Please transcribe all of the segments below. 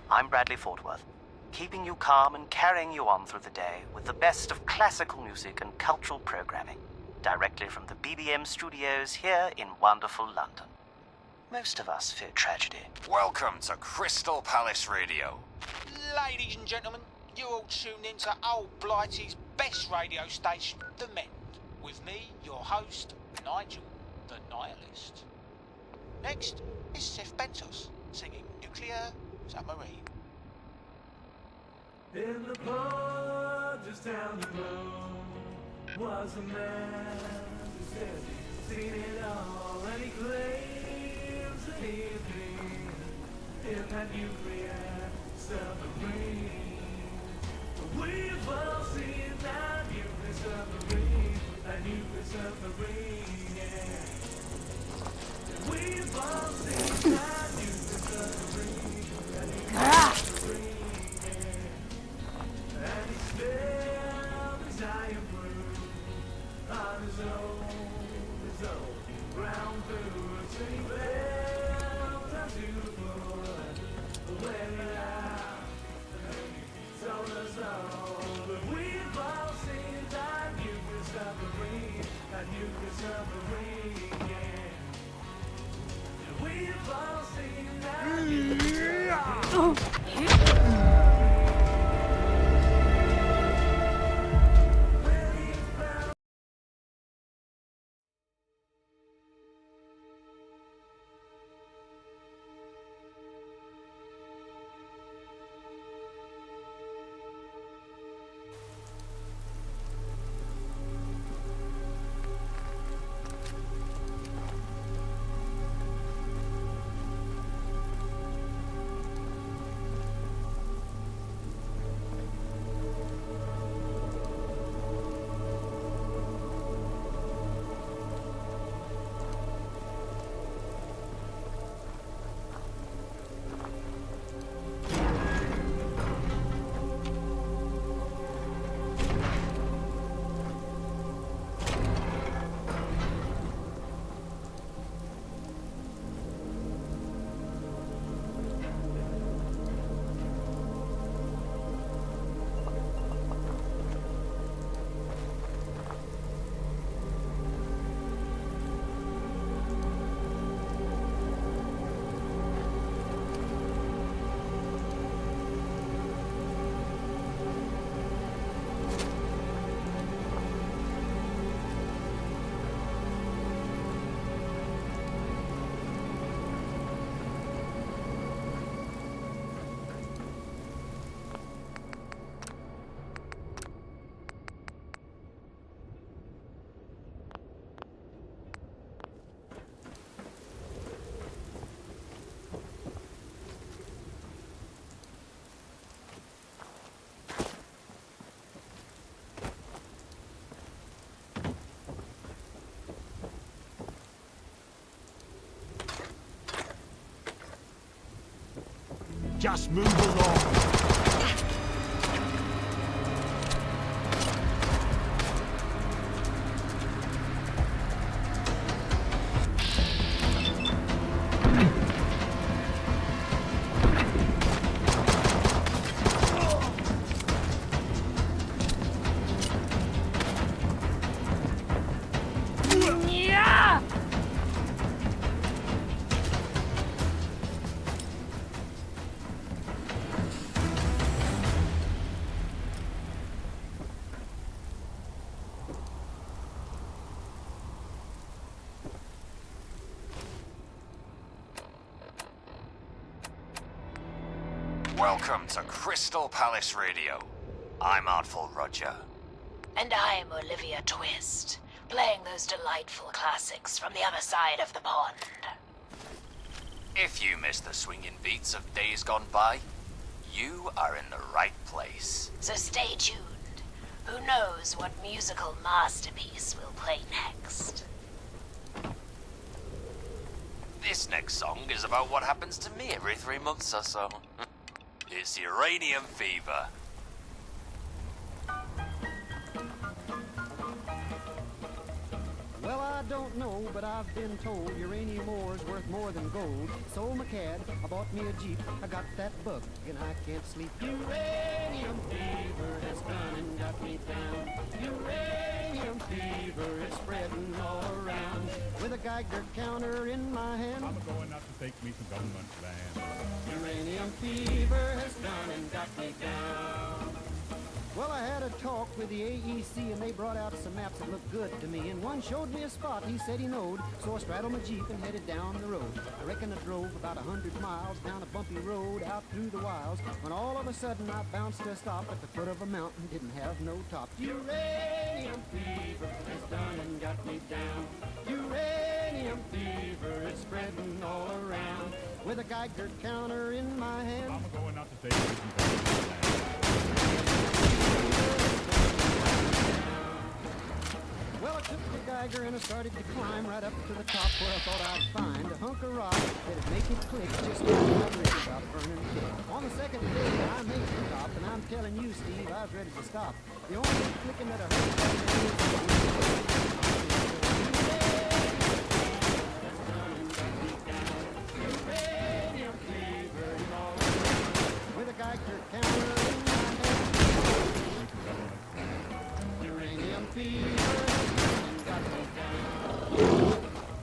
I'm Bradley Fortworth, keeping you calm and carrying you on through the day with the best of classical music and cultural programming, directly from the BBM studios here in wonderful London. Most of us fear tragedy. Welcome to Crystal Palace Radio. Ladies and gentlemen, you're all tuned into Old Blighty's best radio station, The Mend, with me, your host, Nigel, the Nihilist. Next is Seth Bentos, singing Nuclear Submarine. In the pub just down the road was a man who said he'd seen it all, and he claims that he had been in that nuclear submarine. We've all seen that nuclear submarine, yeah. We've all seen that nuclear submarine, and he spilled his iron brew on his own brown boots, and he fell down to the floor and went out, and he told us all. But we've all seen that nuclear submarine, yeah. And we've all seen that nuclear submarine. Just move along. Welcome to Crystal Palace Radio. I'm Artful Roger. And I'm Olivia Twist, playing those delightful classics from the other side of the pond. If you miss the swinging beats of days gone by, you are in the right place. So stay tuned. Who knows what musical masterpiece we'll play next? This next song is about what happens to me every 3 months or so. It's uranium fever. Well, I don't know, but I've been told uranium ore's worth more than gold. Sold my cad, I bought me a Jeep, I got that bug, and I can't sleep. Uranium fever has done and got me down. Uranium fever is spreading all around. With a Geiger counter in my hand, I'm going out to take me some government land. uranium fever has done and got me down. Well, I had a talk with the AEC and they brought out some maps that looked good to me. And one showed me a spot he said he knowed, so I straddled my Jeep and headed down the road. I reckon I drove about 100 miles down a bumpy road out through the wilds, when all of a sudden I bounced to a stop at the foot of a mountain, didn't have no top. Uranium fever has done and got me down. Uranium fever is spreading all around. With a Geiger counter in my hand, I'm going out to take me some government land. well, I took the Geiger and I started to climb right up to the top where I thought I'd find a hunk of rock that'd make it click just like my bridge about burning thick. On the second day, I made the top, and I'm telling you, Steve, I was ready to stop. The only clicking that I heard back then uranium fever is all around. With a Geiger counter in my hand. Uranium fever.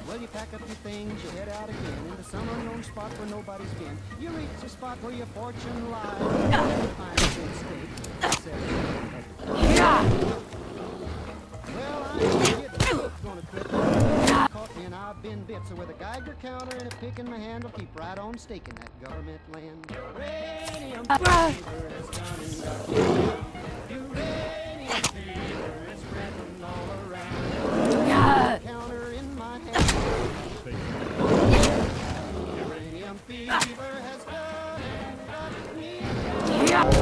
Well, you pack up your things, you head out again into some unknown spot where nobody's been. You reach a spot where your fortune lies. You find a big stake. Well, I ain't kidding. It's gonna quit. Caught me and I've been bit. So with a Geiger counter and a pick in my hand, I'll keep right on staking that government land. Uranium fever has done and got me down. Uranium fever is spreading all around. Counter in my hand. Uranium fever has done and got me down.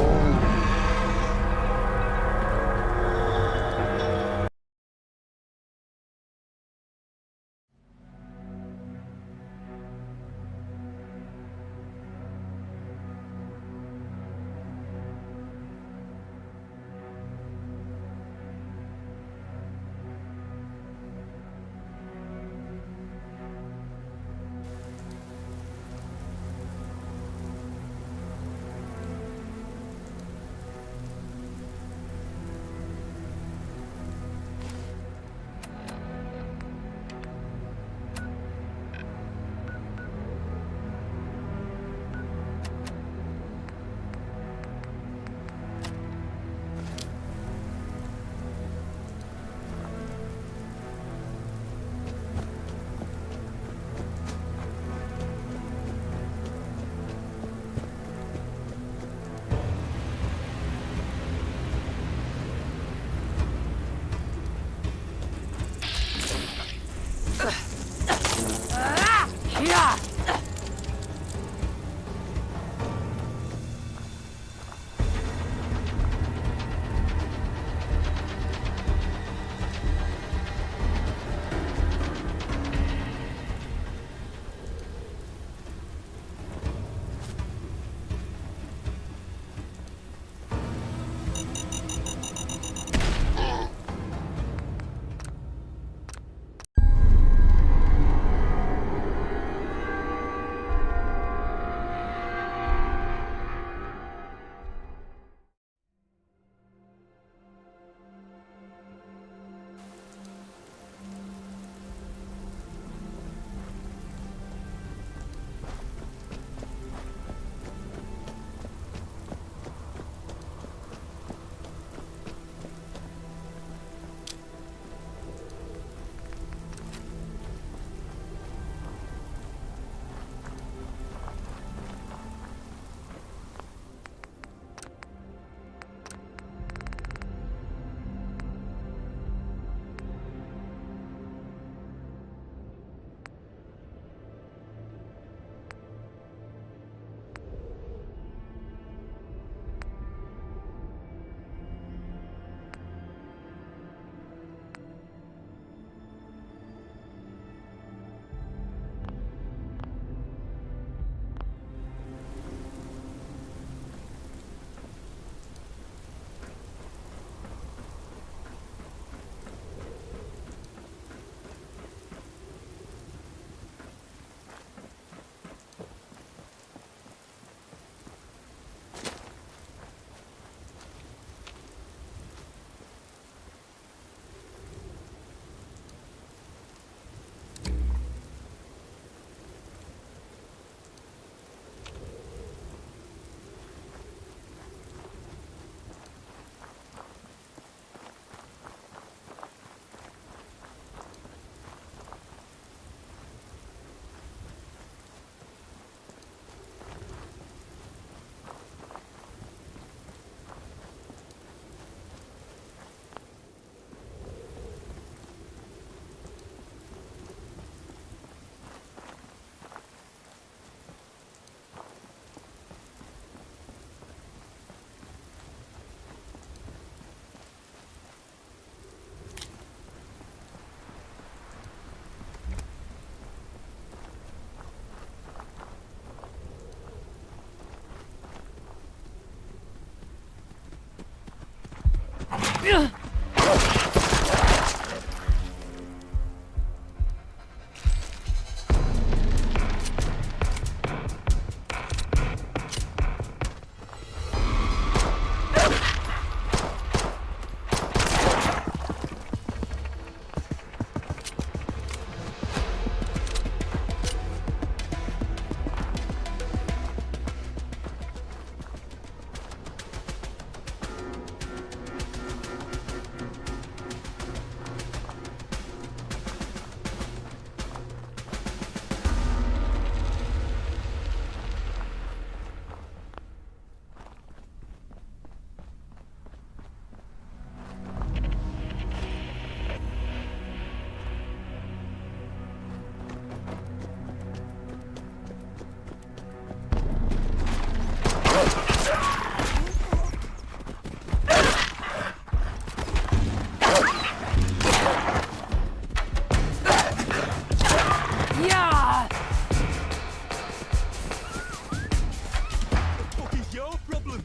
What is your problem?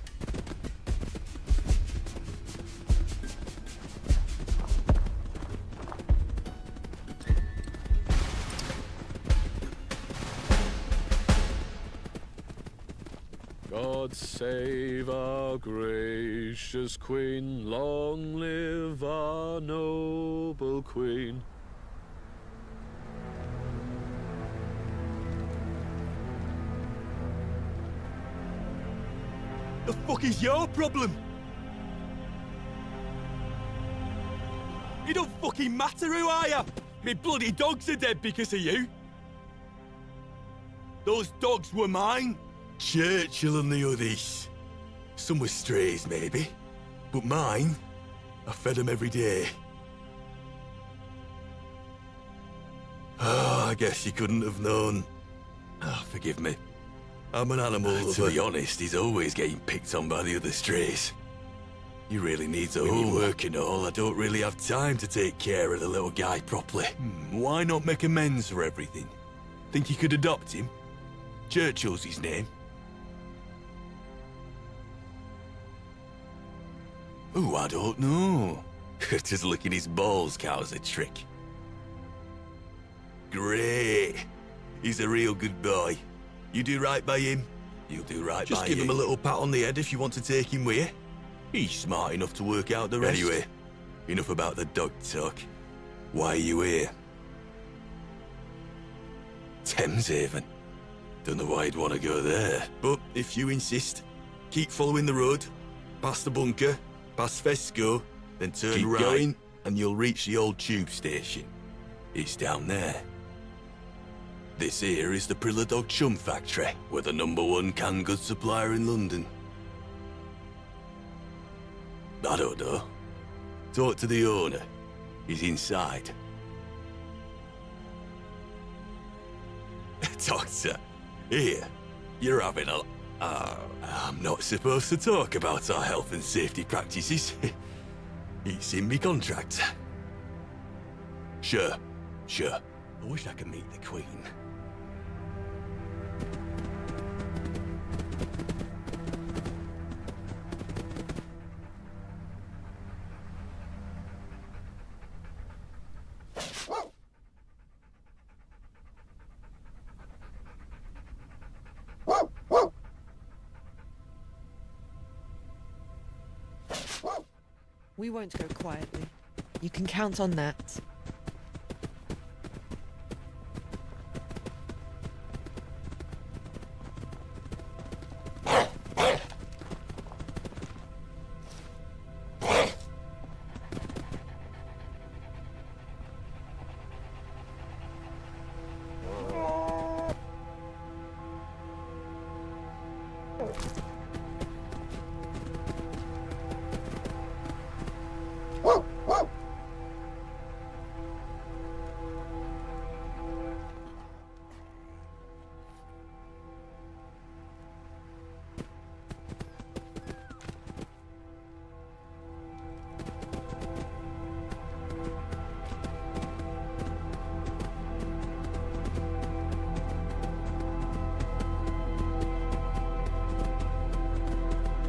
God save our gracious Queen, long live our noble Queen. The fuck is your problem? It don't fucking matter who I am. Me bloody dogs are dead because of you. Those dogs were mine. Churchill and the others. Some were strays, maybe. But mine, I fed them every day. Oh, I guess you couldn't have known. Ah, forgive me. I'm an animal lover. To be honest, he's always getting picked on by the other strays. He really needs homework and all. I don't really have time to take care of the little guy properly. Why not make amends for everything? Think you could adopt him? Churchill's his name. Oh, I don't know. Just licking his balls counts a trick. Great. He's a real good boy. You do right by him, you'll do right by him. Just give him a little pat on the head if you want to take him with you. He's smart enough to work out the rest. Anyway, enough about the dog talk. Why are you here? Thameshaven. Don't know why you'd want to go there. But if you insist, keep following the road, past the bunker, past Fesco, then turn keep right, going, and you'll reach the old tube station. It's down there. This here is the Prilla Dog Chum Factory. We're the #1 canned goods supplier in London. I don't know. Talk to the owner. He's inside. Doctor, here, you're having a... I'm not supposed to talk about our health and safety practices. It's in me contract. Sure. I wish I could meet the Queen. We won't go quietly. You can count on that.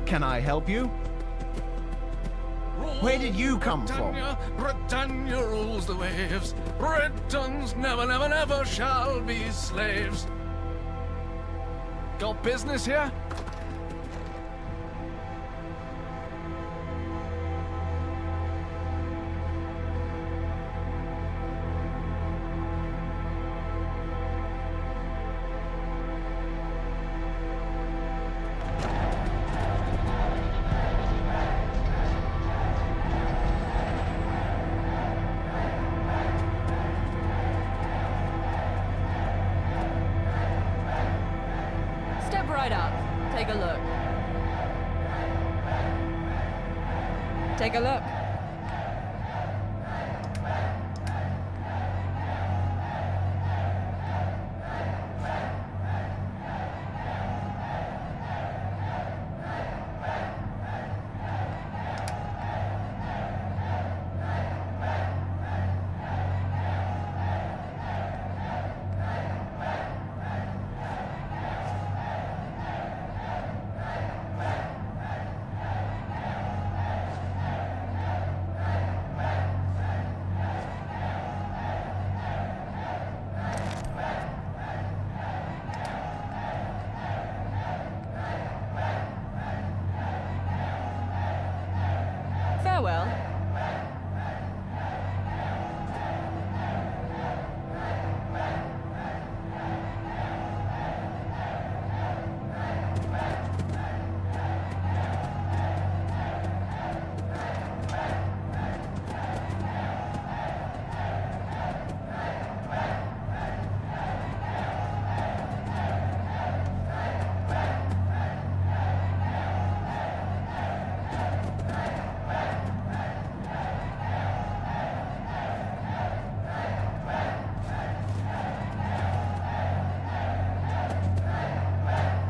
Can I help you? Roll Where did you come from? Britannia rules the waves. Britons never, never, never shall be slaves. Got business here? Step right up. Take a look. Take a look. Farewell.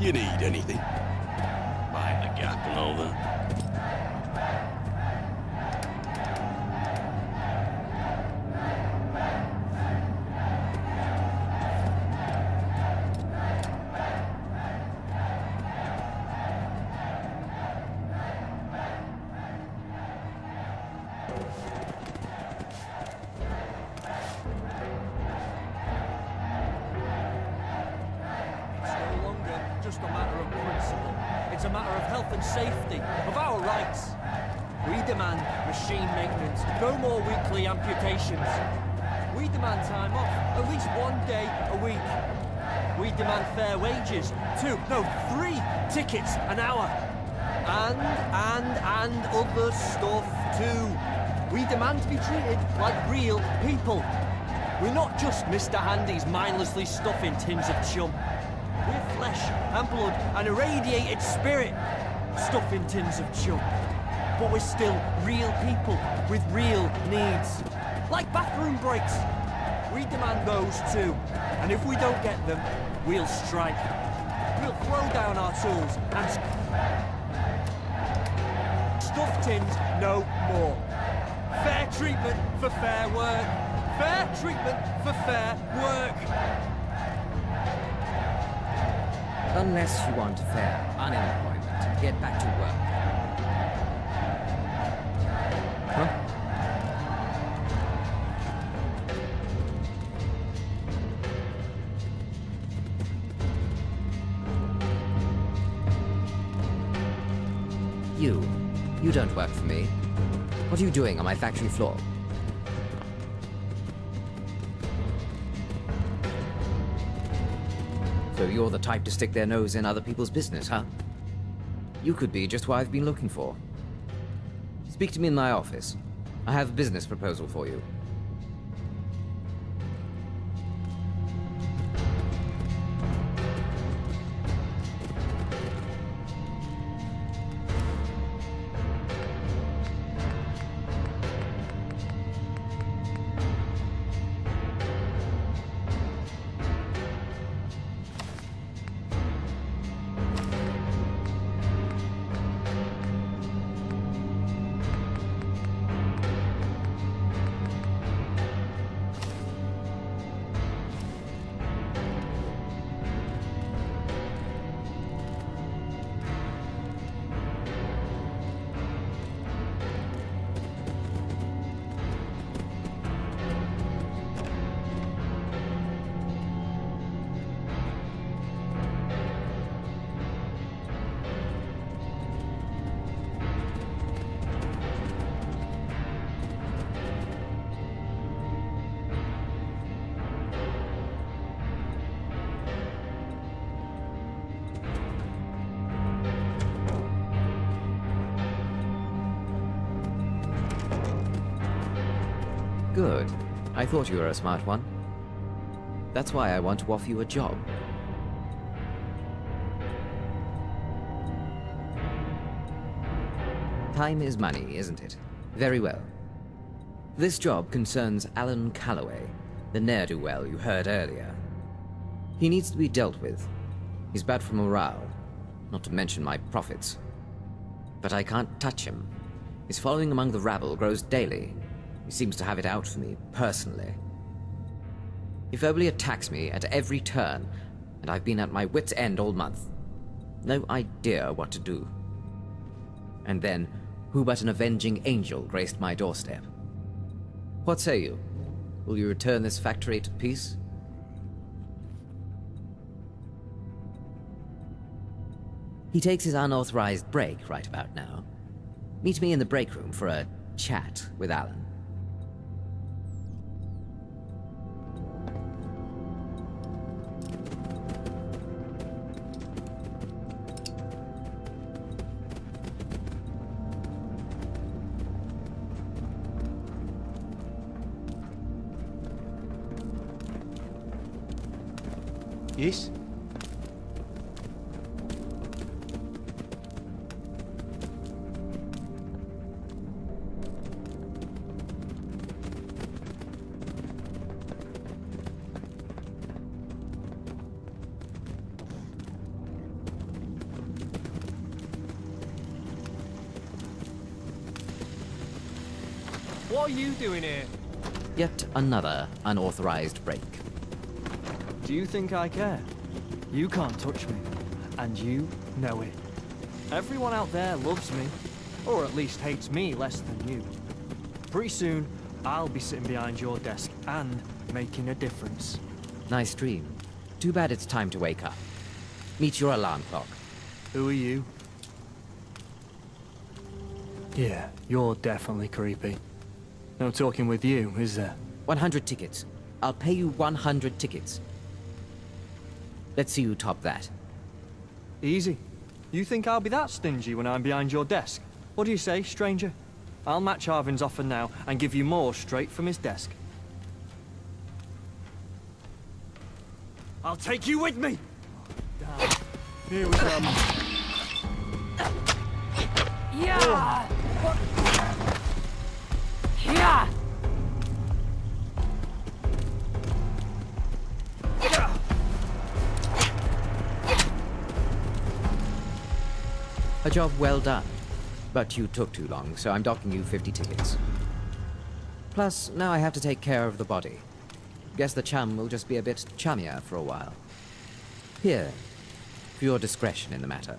You need anything? Mind the gap and all that. Just a matter of principle. It's a matter of health and safety, of our rights. We demand machine maintenance, no more weekly amputations. We demand time off, at least 1 day a week. We demand fair wages, 3 tickets an hour. And other stuff too. We demand to be treated like real people. We're not just Mr. Handy's mindlessly stuffing tins of chum. We're flesh and blood and irradiated spirit, stuffing tins of chum. But we're still real people with real needs, like bathroom breaks. We demand those too, and if we don't get them, we'll strike. We'll throw down our tools and stuff tins no more. Fair treatment for fair work. Fair treatment for fair work. Unless you want fair unemployment, get back to work. Huh? You don't work for me. What are you doing on my factory floor? So you're the type to stick their nose in other people's business, huh? You could be just what I've been looking for. Speak to me in my office. I have a business proposal for you. Good. I thought you were a smart one. That's why I want to offer you a job. Time is money, isn't it? Very well. This job concerns Alan Calloway, the ne'er-do-well you heard earlier. He needs to be dealt with. He's bad for morale, not to mention my profits. But I can't touch him. His following among the rabble grows daily. He seems to have it out for me, personally. He verbally attacks me at every turn, and I've been at my wit's end all month. No idea what to do. And then, who but an avenging angel graced my doorstep? What say you? Will you return this factory to peace? He takes his unauthorized break right about now. Meet me in the break room for a chat with Alan. Yes? What are you doing here? Yet another unauthorized break. Do you think I care? You can't touch me, and you know it. Everyone out there loves me, or at least hates me less than you. Pretty soon, I'll be sitting behind your desk and making a difference. Nice dream. Too bad it's time to wake up. Meet your alarm clock. Who are you? Yeah, you're definitely creepy. No talking with you, is there? 100 tickets. I'll pay you 100 tickets. Let's see you top that. Easy. You think I'll be that stingy when I'm behind your desk? What do you say, stranger? I'll match Arvin's offer now and give you more straight from his desk. I'll take you with me! Damn. Here we go. Yeah! Yeah! A job well done. But you took too long, so I'm docking you 50 tickets. Plus, now I have to take care of the body. Guess the chum will just be a bit chummier for a while. Here, for your discretion in the matter.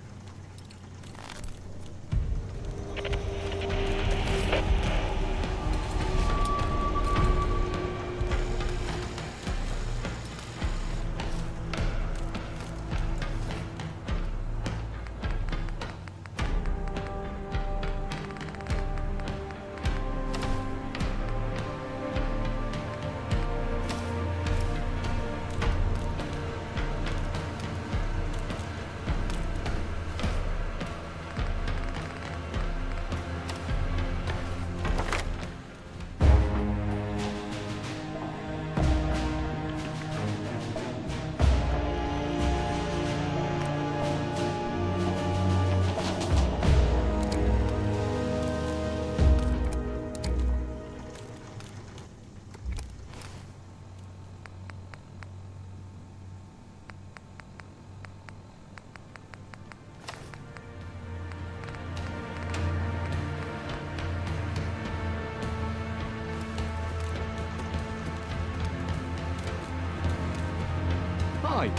Hi,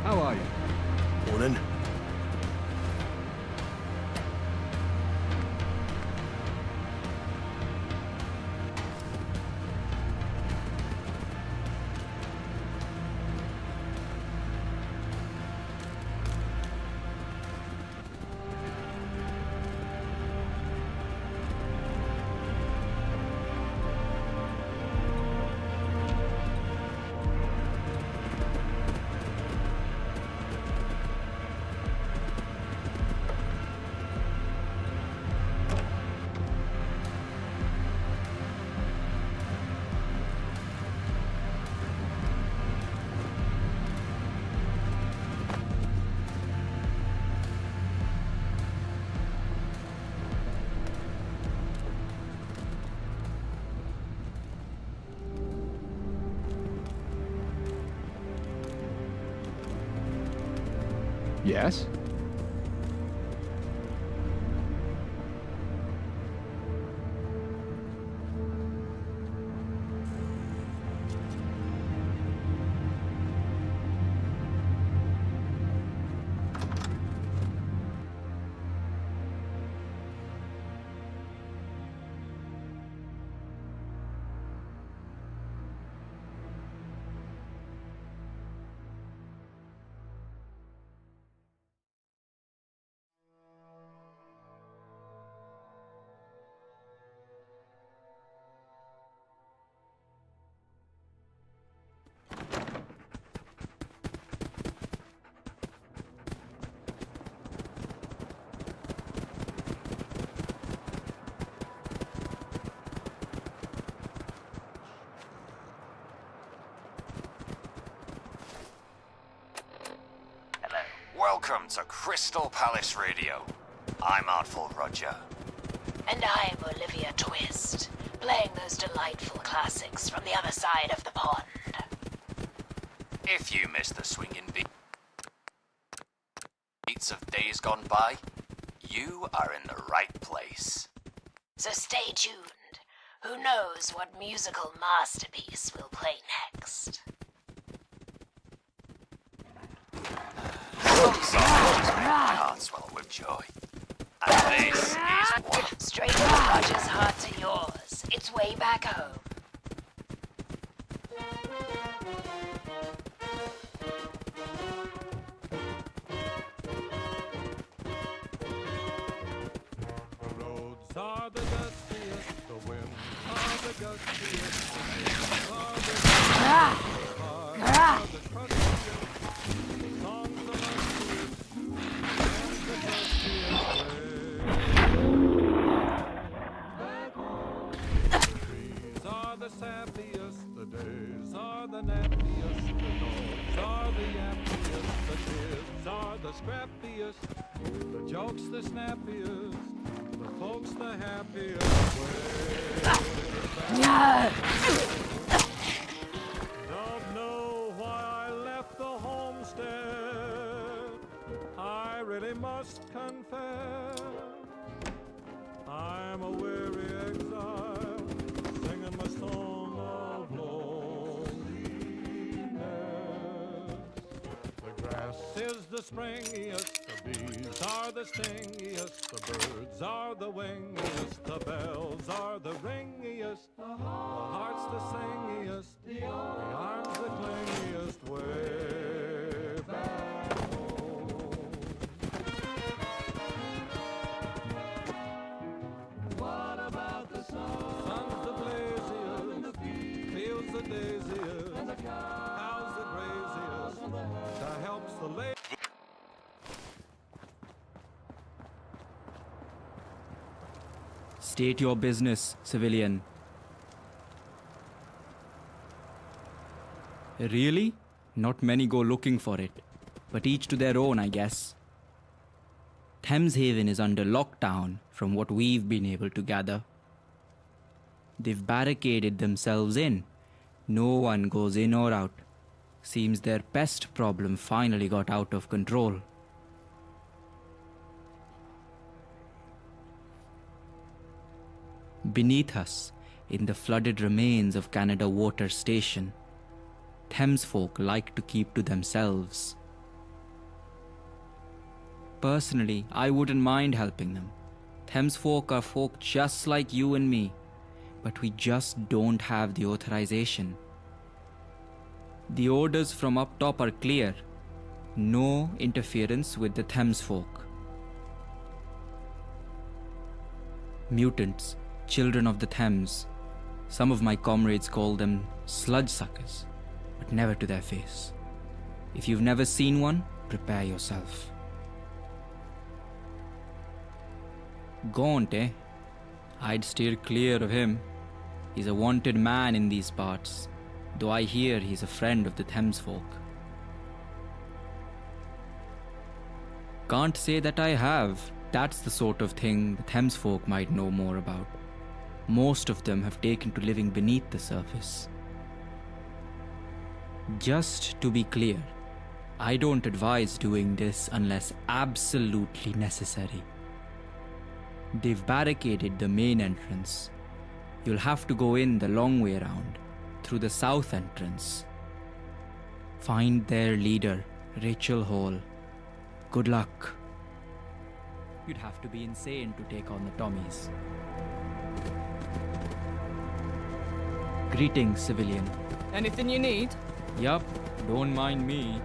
how are you? Morning. Yes? Welcome to Crystal Palace Radio. I'm Artful Roger. And I'm Olivia Twist, playing those delightful classics from the other side of the pond. If you missed the swinging beats of days gone by, you are in the right place. So stay tuned. Who knows what musical masterpiece we'll play next? Some songs just make my heart swell with joy. And this is one. Straight from Roger's heart to yours. It's way back home. The roads are the dustiest, the winds are the gustiest, the winds are the trustiest, the songs are lustiest, and the dustiest way. The trees are the sappiest, the days are the nappiest, the dogs are the yappiest, the kids are the scrappiest, the jokes the snappiest, the folks the happiest Don't know why I left the homestead, I really must confess. I'm a weary exile, singing my song of loneliness. The grass is the springiest, the bees are the stingiest, the birds are the wingiest, the bells are the ringiest, the heart's the singiest, the arms the clingiest, way back home. What about the sun? Sun's the blaziest, fields the daisiest, cows the graziest, that helps the lady. State your business, civilian. Really? Not many go looking for it, but each to their own, I guess. Thameshaven is under lockdown from what we've been able to gather. They've barricaded themselves in. No one goes in or out. Seems their pest problem finally got out of control. Beneath us, in the flooded remains of Canada Water Station, Thames folk like to keep to themselves. Personally, I wouldn't mind helping them. Thames folk are folk just like you and me, but we just don't have the authorization. The orders from up top are clear. No interference with the Thames folk. Mutants, children of the Thames. Some of my comrades call them sludge suckers, but never to their face. If you've never seen one, prepare yourself. Gaunt, eh? I'd steer clear of him. He's a wanted man in these parts, though I hear he's a friend of the Thames folk. Can't say that I have. That's the sort of thing the Thames folk might know more about. Most of them have taken to living beneath the surface. Just to be clear, I don't advise doing this unless absolutely necessary. They've barricaded the main entrance. You'll have to go in the long way around, through the south entrance. Find their leader, Rachel Hall. Good luck. You'd have to be insane to take on the Tommies. Greetings, civilian. Anything you need? Yup, don't mind me.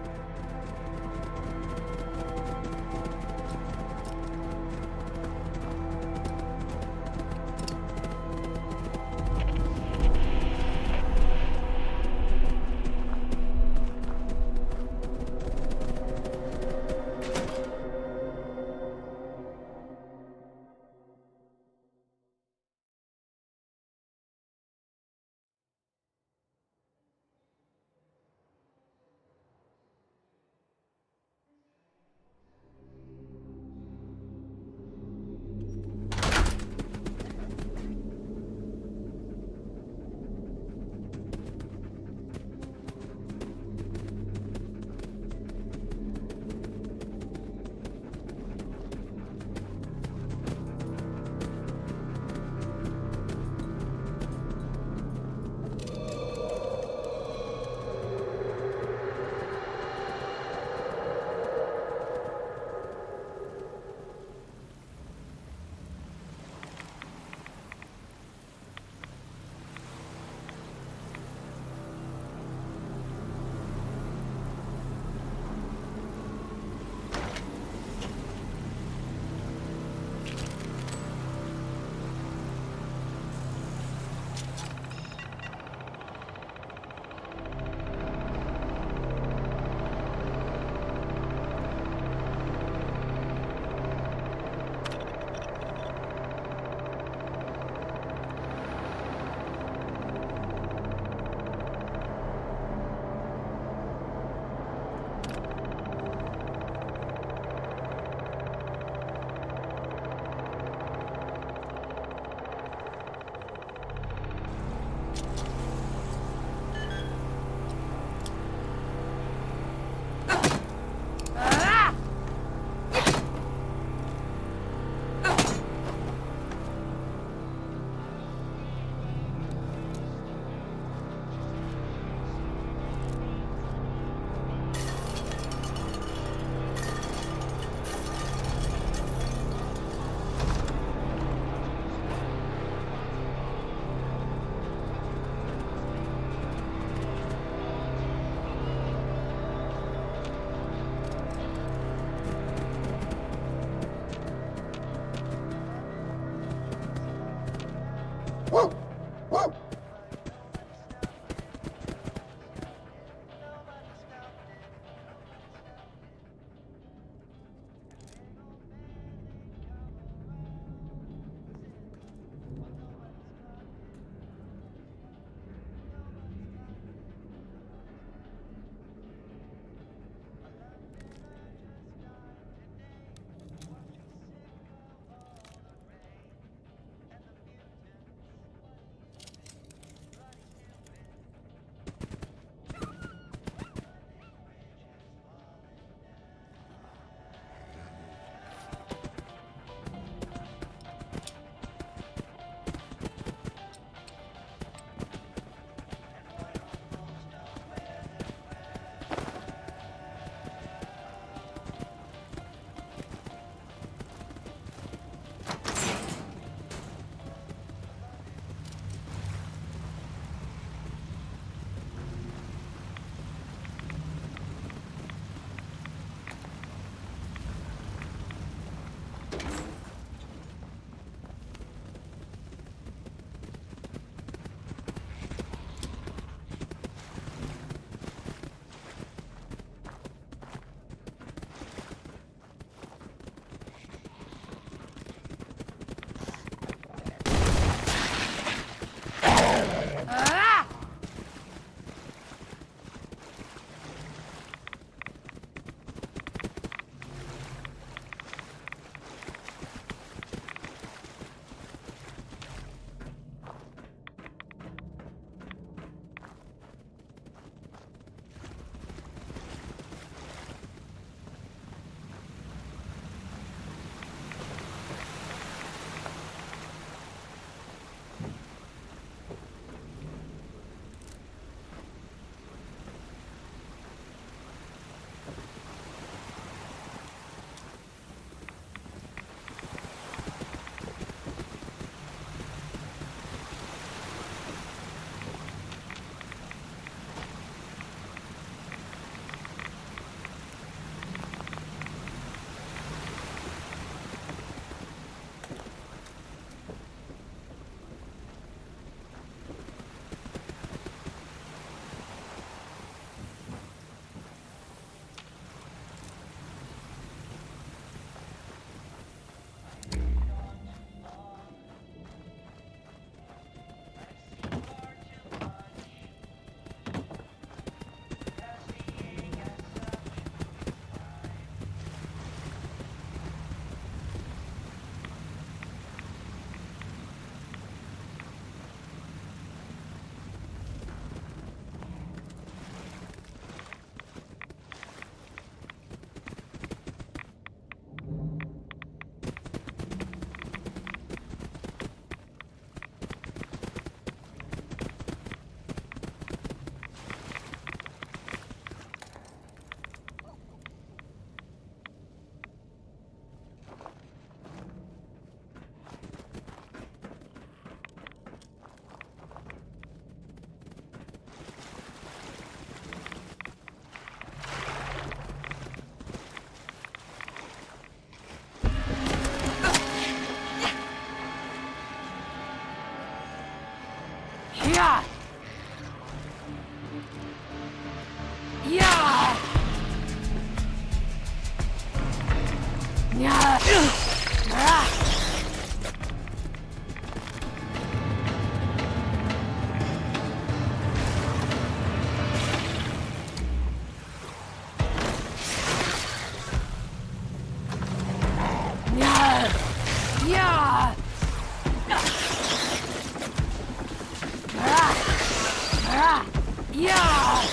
Yeah!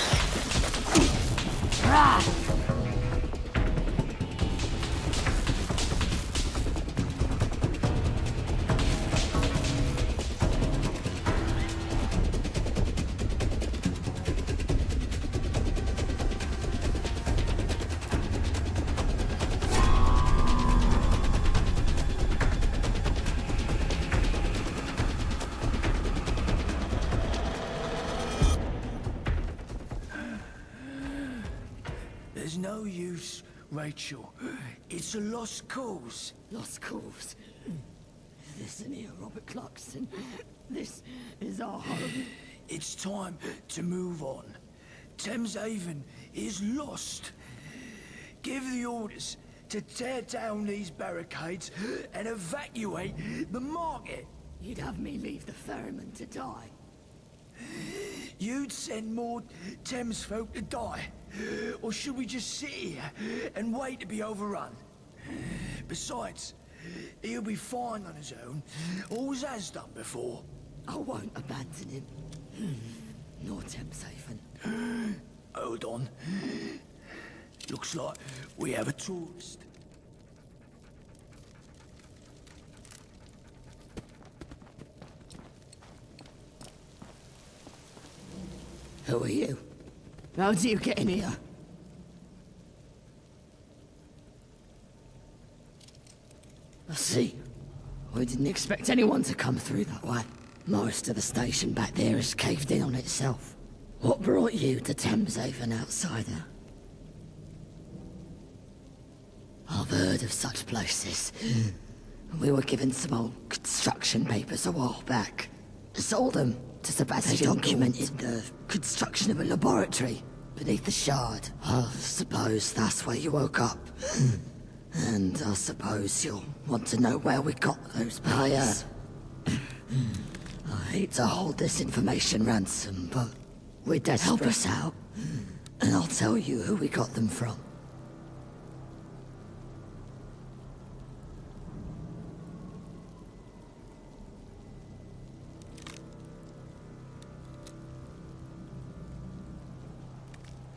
Rah! There's no use, Rachel. It's a lost cause. Lost cause? Listen here, Robert Clarkson. This is our home. It's time to move on. Thames Haven is lost. Give the orders to tear down these barricades and evacuate the market. You'd have me leave the ferryman to die. You'd send more Thames folk to die. Or should we just sit here and wait to be overrun? Besides, he'll be fine on his own. Always has done before. I won't abandon him. Nor Thames Haven. Hold on. Looks like we have a tourist. Who are you? How did you get in here? I see. I didn't expect anyone to come through that way. Most of the station back there is caved in on itself. What brought you to Thames Haven, outsider? I've heard of such places. We were given some old construction papers a while back. Sold them to Sebastian. They documented the construction of a laboratory beneath the Shard. I suppose that's where you woke up. And I suppose you'll want to know where we got those papers. I hate to hold this information ransom, but we're desperate. Help us out, and I'll tell you who we got them from.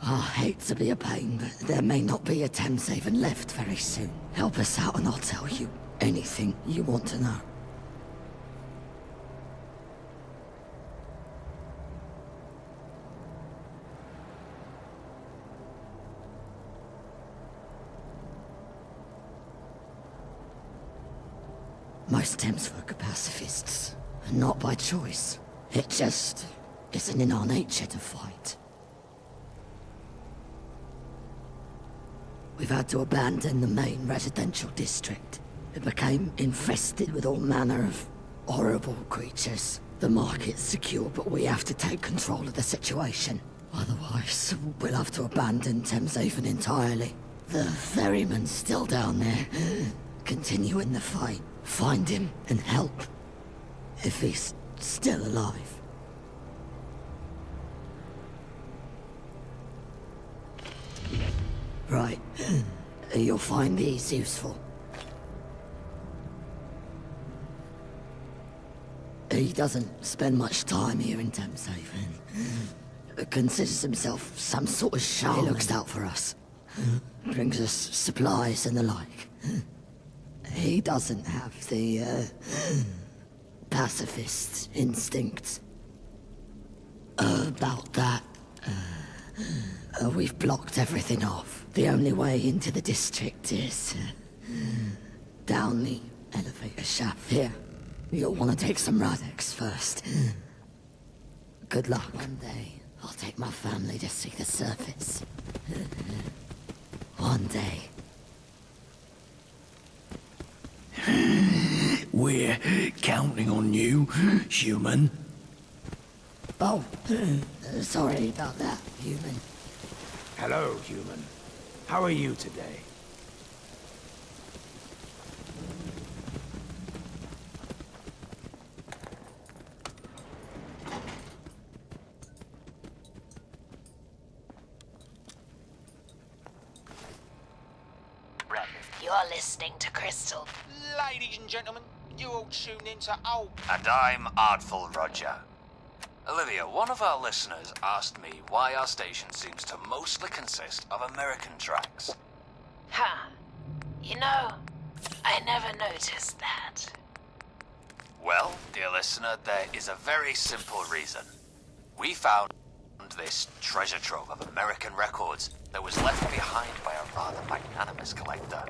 I hate to be a pain, but there may not be a Thames Haven left very soon. Help us out and I'll tell you anything you want to know. Most Thames folk are pacifists, and not by choice. It just isn't in our nature to fight. We've had to abandon the main residential district. It became infested with all manner of horrible creatures. The market's secure, but we have to take control of the situation. Otherwise, we'll have to abandon Thames Haven entirely. The ferryman's still down there, continuing the fight. Find him and help, if he's still alive. Right. You'll find these useful. He doesn't spend much time here in Thames Haven. Considers himself some sort of shaman. He looks out for us. Brings us supplies and the like. He doesn't have the, pacifist instincts. About that, we've blocked everything off. The only way into the district is down the elevator shaft. Here, you'll want to take some Radex first. Good luck. One day, I'll take my family to see the surface. One day. We're counting on you, human. Oh, sorry about that, human. Hello, human. How are you today? You're listening to Crystal. Ladies and gentlemen, you all tune in to Old... And I'm Artful Roger. Olivia, one of our listeners asked me why our station seems to mostly consist of American tracks. Huh. You know, I never noticed that. Well, dear listener, there is a very simple reason. We found this treasure trove of American records that was left behind by a rather magnanimous collector.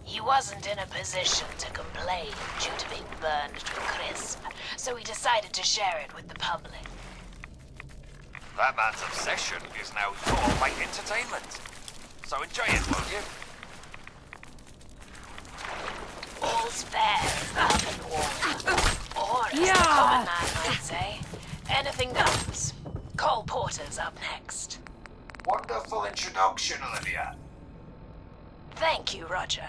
He wasn't in a position to complain due to being burned to a crisp, so he decided to share it with the public. That man's obsession is now your light entertainment. So enjoy it, won't you? All's fair is up in war. Or, as the common man might say, anything goes. Cole Porter's up next. Wonderful introduction, Olivia. Thank you, Roger.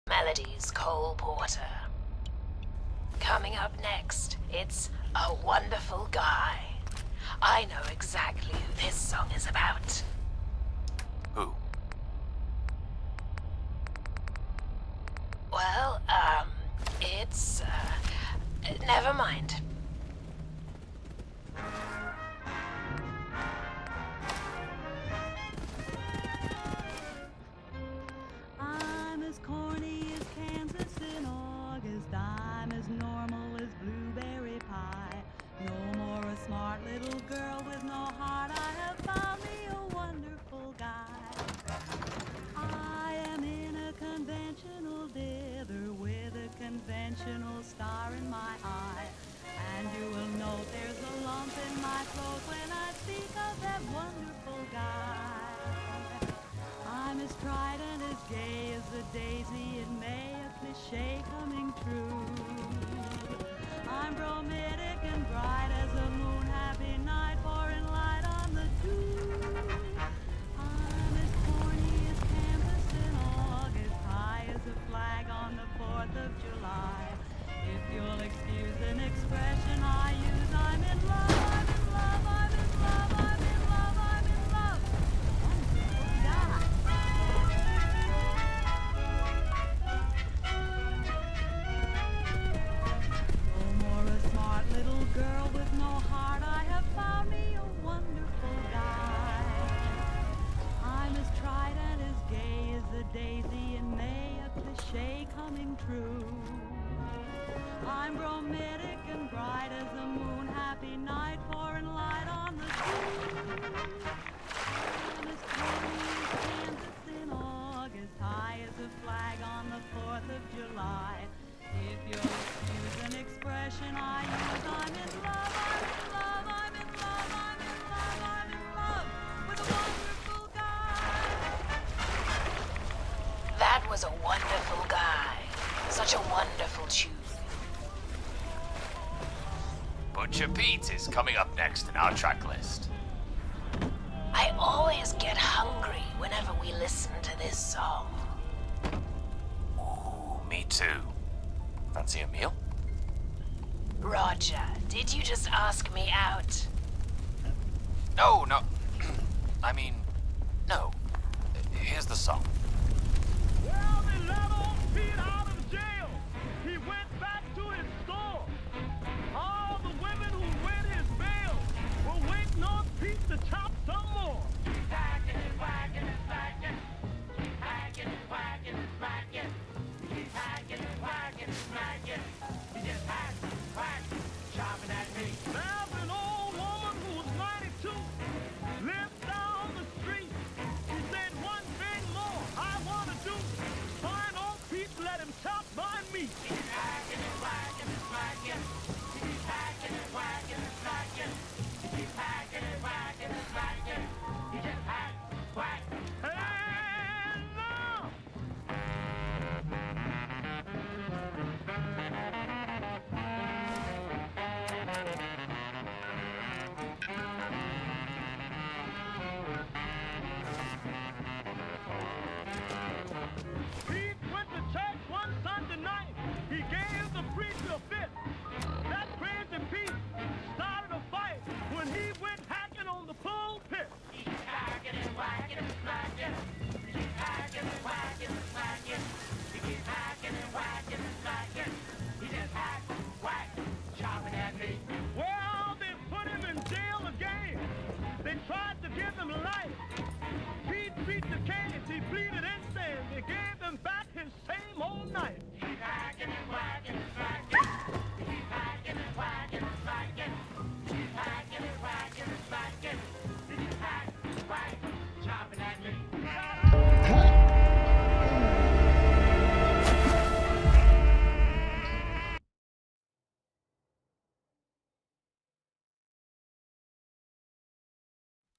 Melodies Cole Porter. Coming up next, it's A Wonderful Guy. I know exactly who this song is about. Who? Well, it's, never mind. I'm as corny as Kansas in August. I'm as normal as blueberry pie. No more a smart little girl with no heart. I have found me a wonderful guy. I am in a conventional dither with a conventional star in my eye. And you will note there's a lump in my throat when I speak of that wonderful gay as a daisy in May, a cliche coming true. I'm bromidic and bright as a moon, happy night, pouring light on the dew. I'm as corny as campus in August, high as a flag on the 4th of July. If you'll excuse an expression I use, I'm in love, I'm in love, I'm in love, I'm in love, I'm in love. Wonderful guy. No more a smart little girl with no heart, I have found me a wonderful guy. I'm as tried and as gay as a daisy in May, a cliche coming true. I'm bromidic and bright as the moon, happy night, pouring light on the dew. I'm as corny as Kansas in August, high as a flag on the 4th of July. If you'll excuse an expression I use, I'm in love, I'm in love, I'm in love, I'm in love, I'm in love with a wonderful guy. That was a wonderful guy. Such a wonderful tune. Butcher Pete is coming up next in our track list. I always get hungry whenever we listen to this song. Ooh, me too. Fancy a meal? Roger, did you just ask me out? No. I mean, no. Here's the song. Well, they let old Pete out of jail. He went back to his store. All the women who read his bail were waiting on Pete to chop some more. He's hacking and whacking and smacking. He's hacking and whacking and smacking. He's hacking and whacking and smacking. He just hacks and whacks, chopping at me. There's an old woman who's 92, lives down the street. She said one thing more I want to do. Find old Pete, let him chop my meat. He's hacking and whacking and smacking. He's hacking and whacking and smacking. He's hacking and whacking and smacking. He just hacks, whack. And now! Pete went to church one Sunday night. He gave the preacher a fit. That crazy Pete started a fight when he went hacking on the pulpit. He's hacking and whacking and smacking. He's hacking and whacking and smacking. He's hacking and whacking and smacking. He just hacks, whack, chopping at me. Well, they put him in jail again. They tried to give him life. Pete beat the case. He pleaded innocent. They gave him back his same old knife. He's hacking and whacking and smacking. He's hacking and whacking and smacking. He's hacking and whacking and smacking. He just hacks, whack, chopping at me.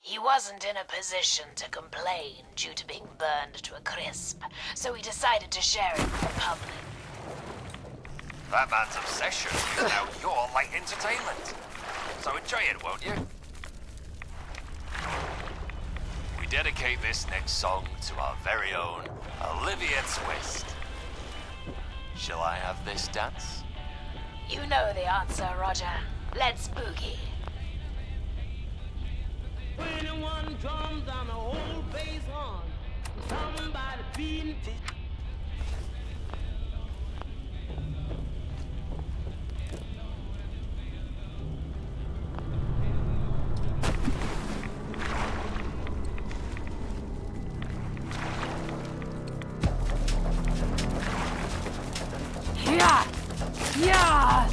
He wasn't in a position to complain due to being burned to a crisp, so he decided to share it with the public. That man's obsession is now your light entertainment. So enjoy it, won't you? We dedicate this next song to our very own Olivia Twist. Shall I have this dance? You know the answer, Roger. Let's boogie. 21 drums on the old bass horn. Somebody beating it. Yeah! Yeah!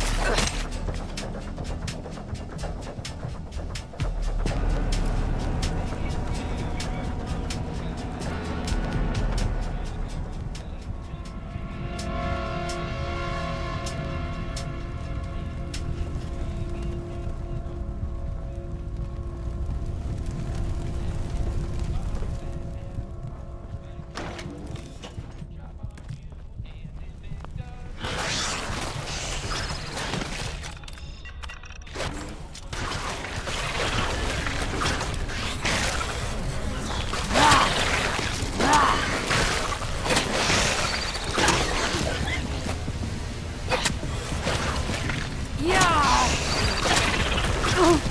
Welcome,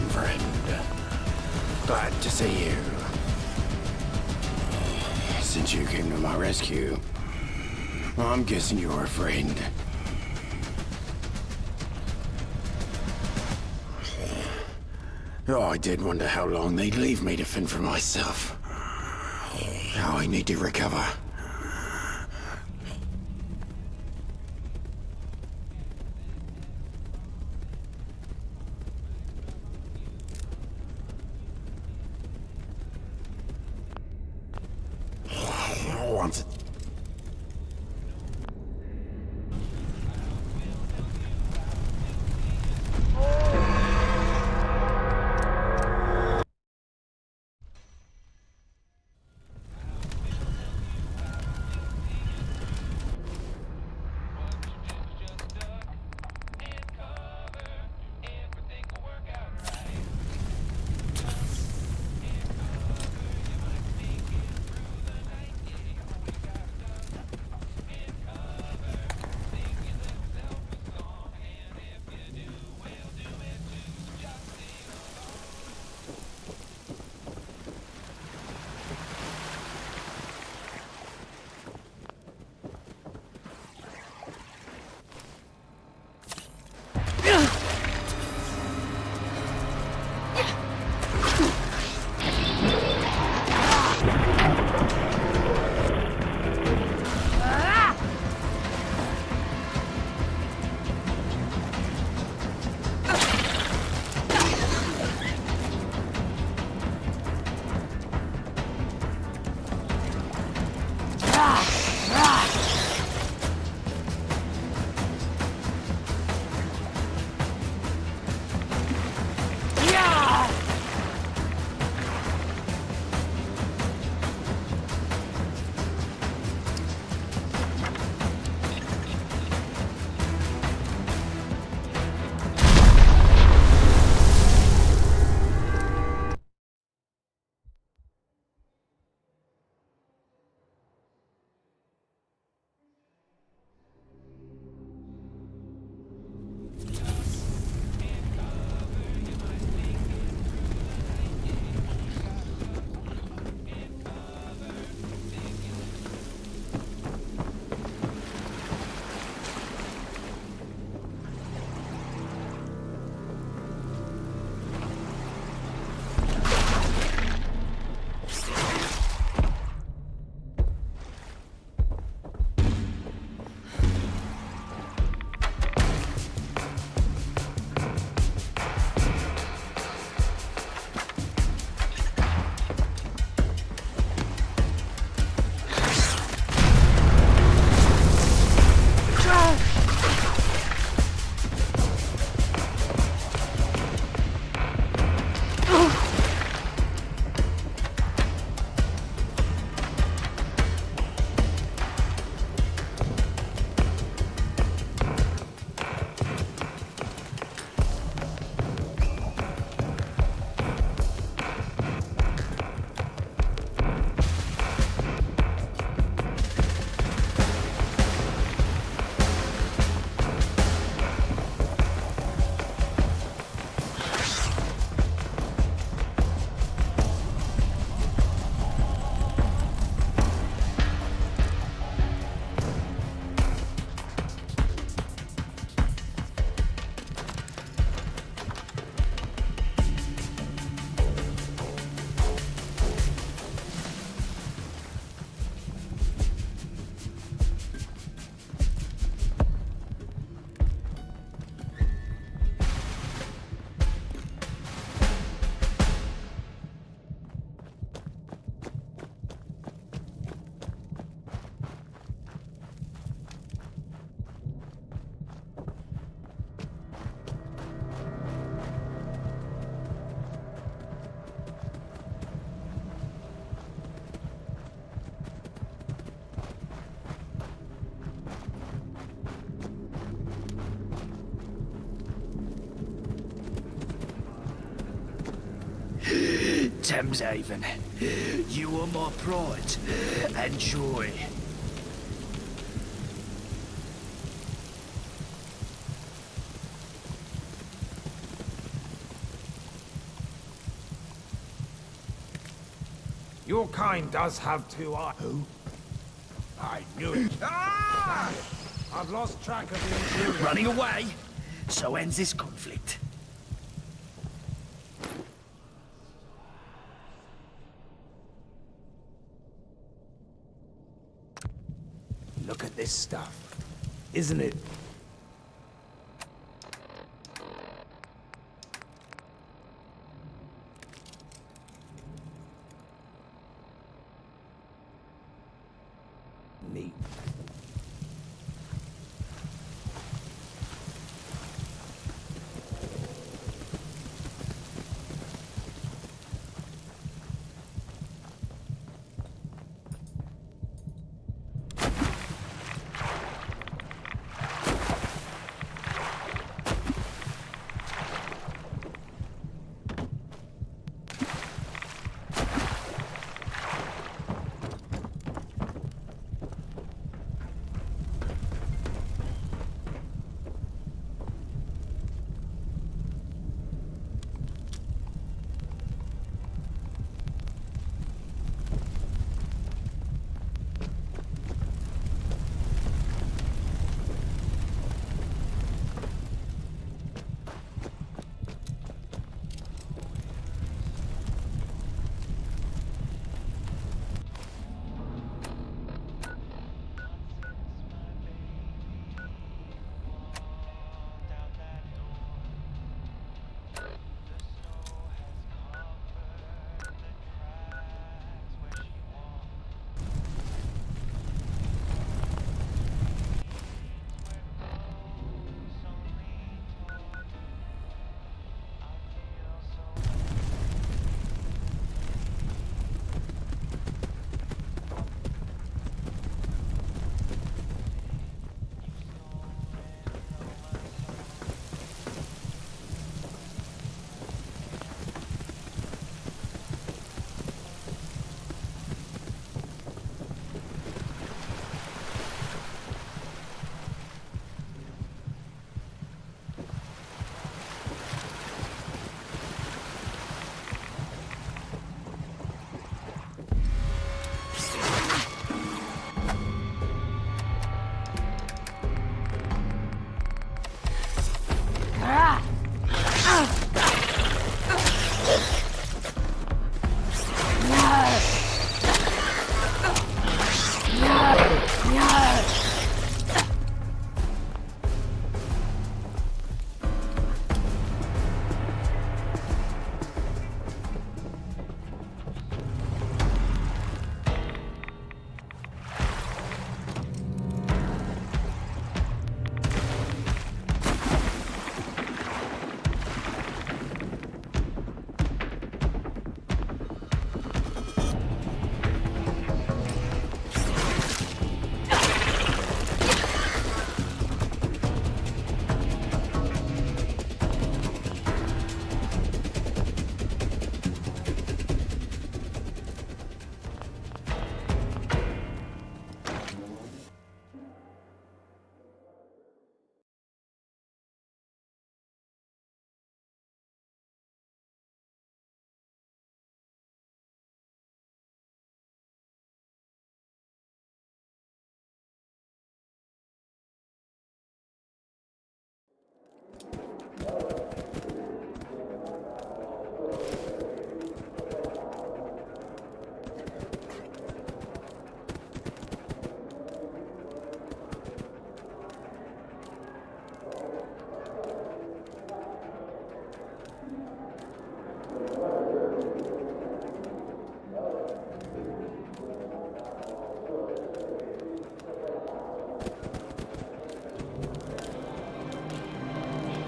friend. Glad to see you. Since you came to my rescue, I'm guessing you're a friend. Oh, I did wonder how long they'd leave me to fend for myself. Now I need to recover. Once Thames Haven. You are my pride and joy. Your kind does have two eyes. Who? I knew it. Ah! I've lost track of the intruder. Running away? So ends this conflict. Look at this stuff. Isn't it? Neat.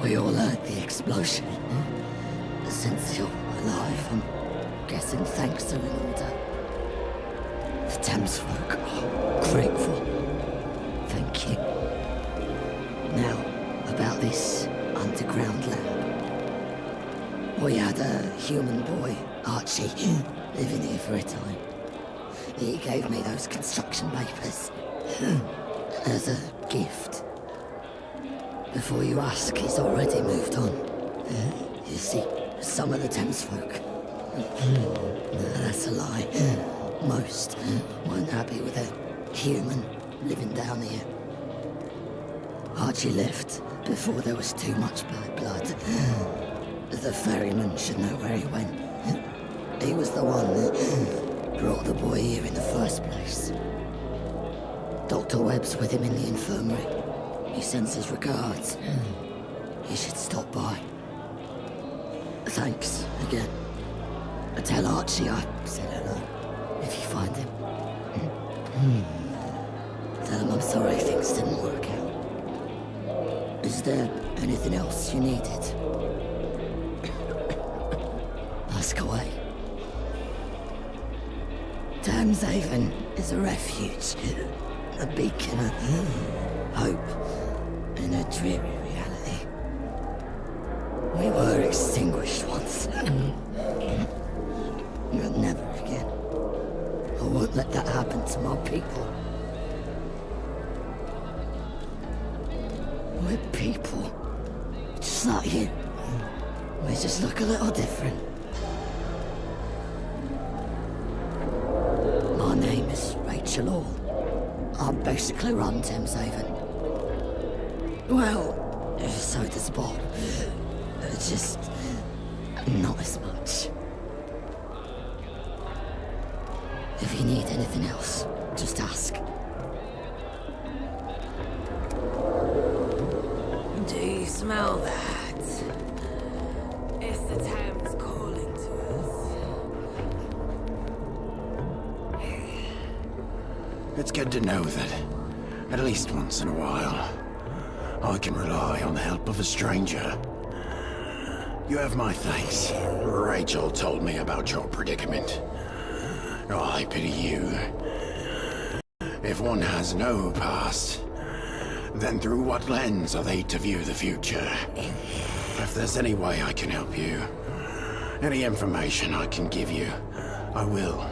We all heard the explosion. Since you're alive, I'm guessing thanks are in order. The Thames folk are grateful. Thank you. Now, about this underground lab. We had a human boy Archie, living here for a time. He gave me those construction papers as a gift. Before you ask, he's already moved on. You see, some of the Thames folk. That's a lie. Most weren't happy with a human living down here. Archie left before there was too much bad blood. The ferryman should know where he went. He was the one that brought the boy here in the first place. Dr. Webb's with him in the infirmary. He sends his regards. You should stop by. Thanks again. Tell Archie I said hello, if you find him. Tell him I'm sorry things didn't work out. Is there anything else you needed? Ask away. Thames Haven is a refuge, a beacon of hope in a dreary reality. We were extinguished once. But never again. I won't let that happen to my people. We're people. Just like you. We just look a little different. My name is Rachel Hall. I basically run Thames Haven. Well, so does Bob. Just not as much. If you need anything else, just ask. Do you smell that? It's the Thames calling to us. It's good to know that, at least once in a while, I can rely on the help of a stranger. You have my thanks. Rachel told me about your predicament. I pity you. If one has no past, then through what lens are they to view the future? If there's any way I can help you, any information I can give you, I will.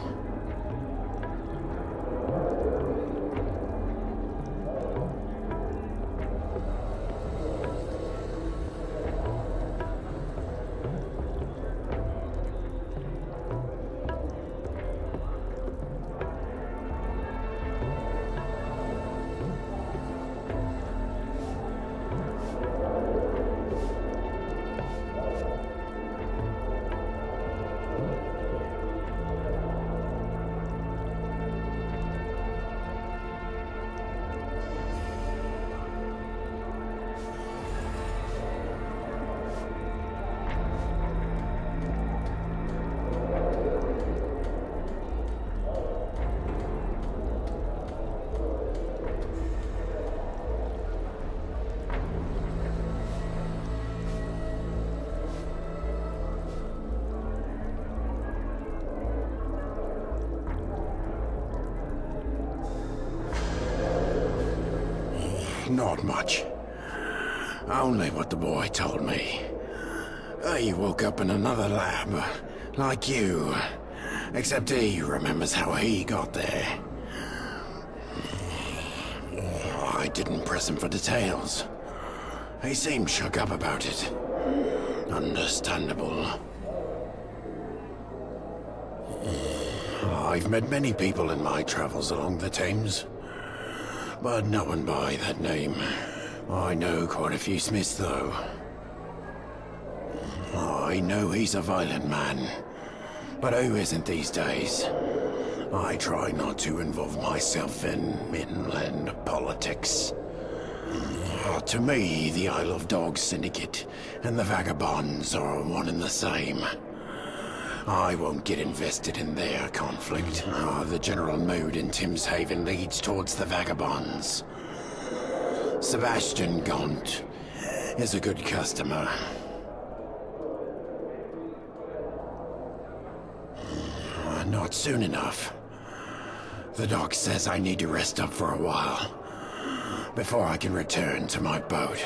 Not much. Only what the boy told me. He woke up in another lab, like you. Except he remembers how he got there. I didn't press him for details. He seemed shook up about it. Understandable. I've met many people in my travels along the Thames, but no one by that name. I know quite a few Smiths, though. I know he's a violent man, but who isn't these days? I try not to involve myself in inland politics. To me, the Isle of Dogs Syndicate and the Vagabonds are one and the same. I won't get invested in their conflict. The general mood in Thames Haven leads towards the Vagabonds. Sebastian Gaunt is a good customer. Not soon enough. The doc says I need to rest up for a while before I can return to my boat.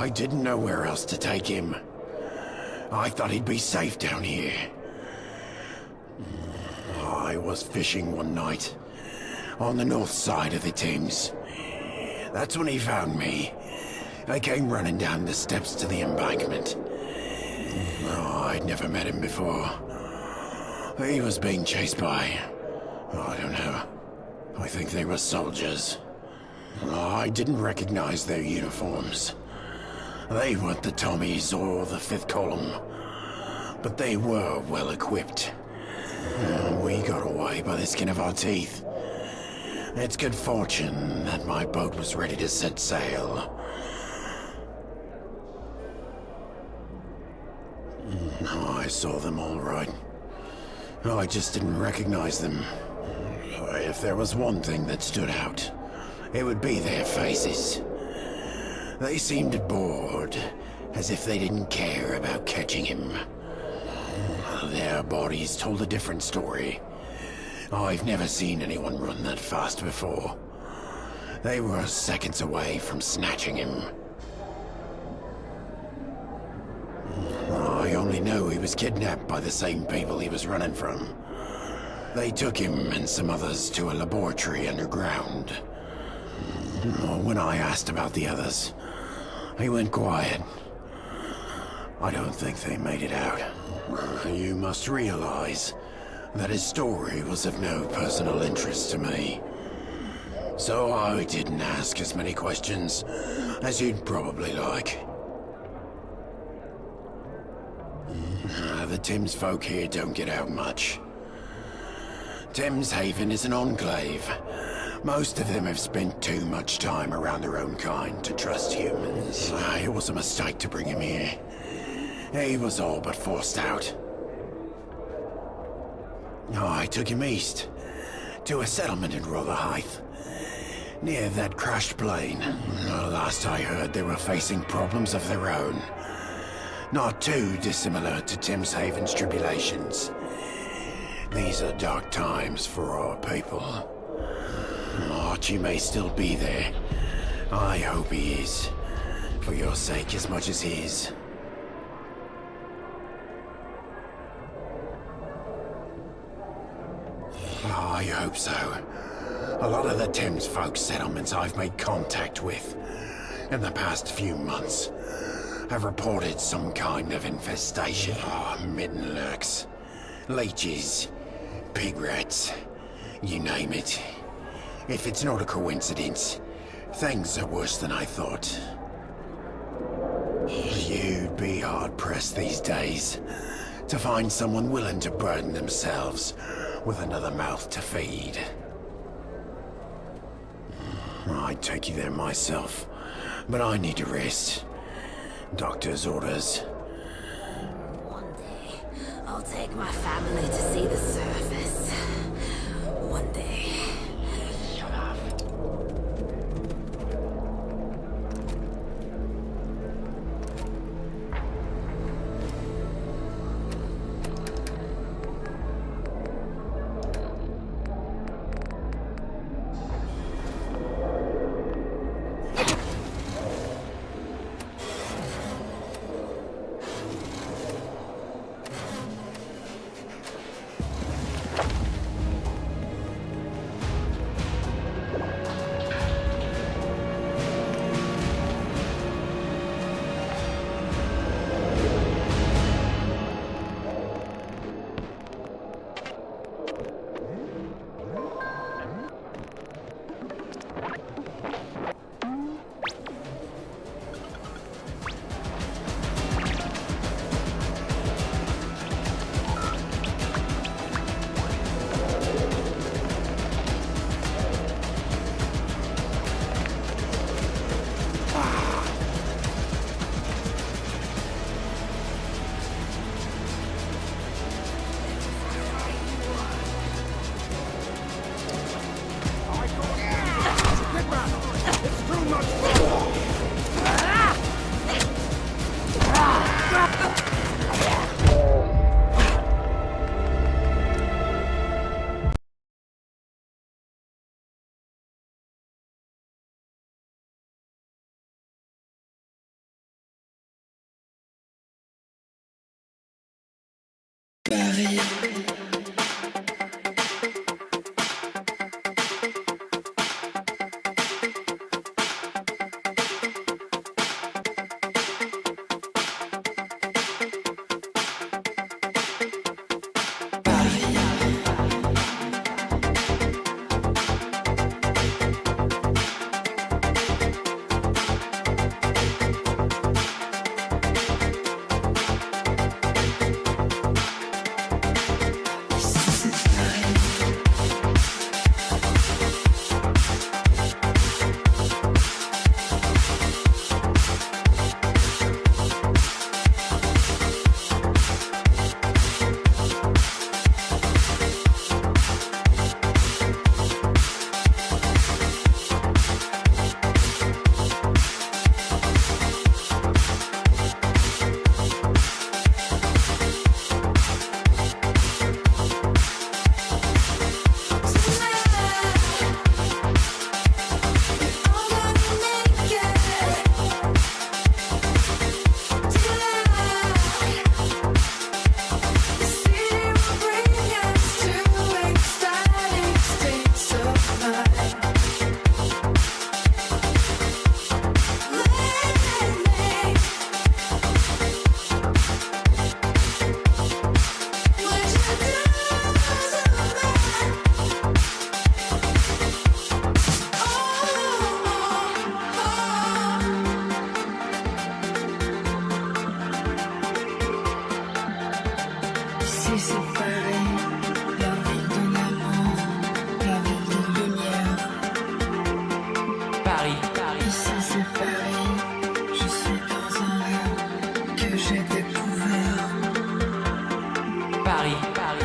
I didn't know where else to take him. I thought he'd be safe down here. I was fishing one night on the north side of the Thames. That's when he found me. I came running down the steps to the embankment. I'd never met him before. He was being chased by... I don't know. I think they were soldiers. I didn't recognize their uniforms. They weren't the Tommies or the 5th Column, but they were well equipped. We got away by the skin of our teeth. It's good fortune that my boat was ready to set sail. I saw them all right. I just didn't recognize them. If there was one thing that stood out, it would be their faces. They seemed bored, as if they didn't care about catching him. Their bodies told a different story. I've never seen anyone run that fast before. They were seconds away from snatching him. I only know he was kidnapped by the same people he was running from. They took him and some others to a laboratory underground. When I asked about the others, he went quiet. I don't think they made it out. You must realize that his story was of no personal interest to me. So I didn't ask as many questions as you'd probably like. The Thames folk here don't get out much. Thames Haven is an enclave. Most of them have spent too much time around their own kind to trust humans. It was a mistake to bring him here. He was all but forced out. I took him east, to a settlement in Rotherhithe, near that crashed plane. Last I heard, they were facing problems of their own. Not too dissimilar to Thames Haven's tribulations. These are dark times for our people. Archie may still be there. I hope he is. For your sake as much as his. I hope so. A lot of the Thames folk settlements I've made contact with in the past few months have reported some kind of infestation. Midden lurks, leeches, pig rats, you name it. If it's not a coincidence, things are worse than I thought. You'd be hard-pressed these days to find someone willing to burden themselves with another mouth to feed. I'd take you there myself, but I need to rest. Doctor's orders. One day, I'll take my family to see the surface. One day. Shut up.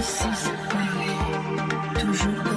Ici c'est Paris, toujours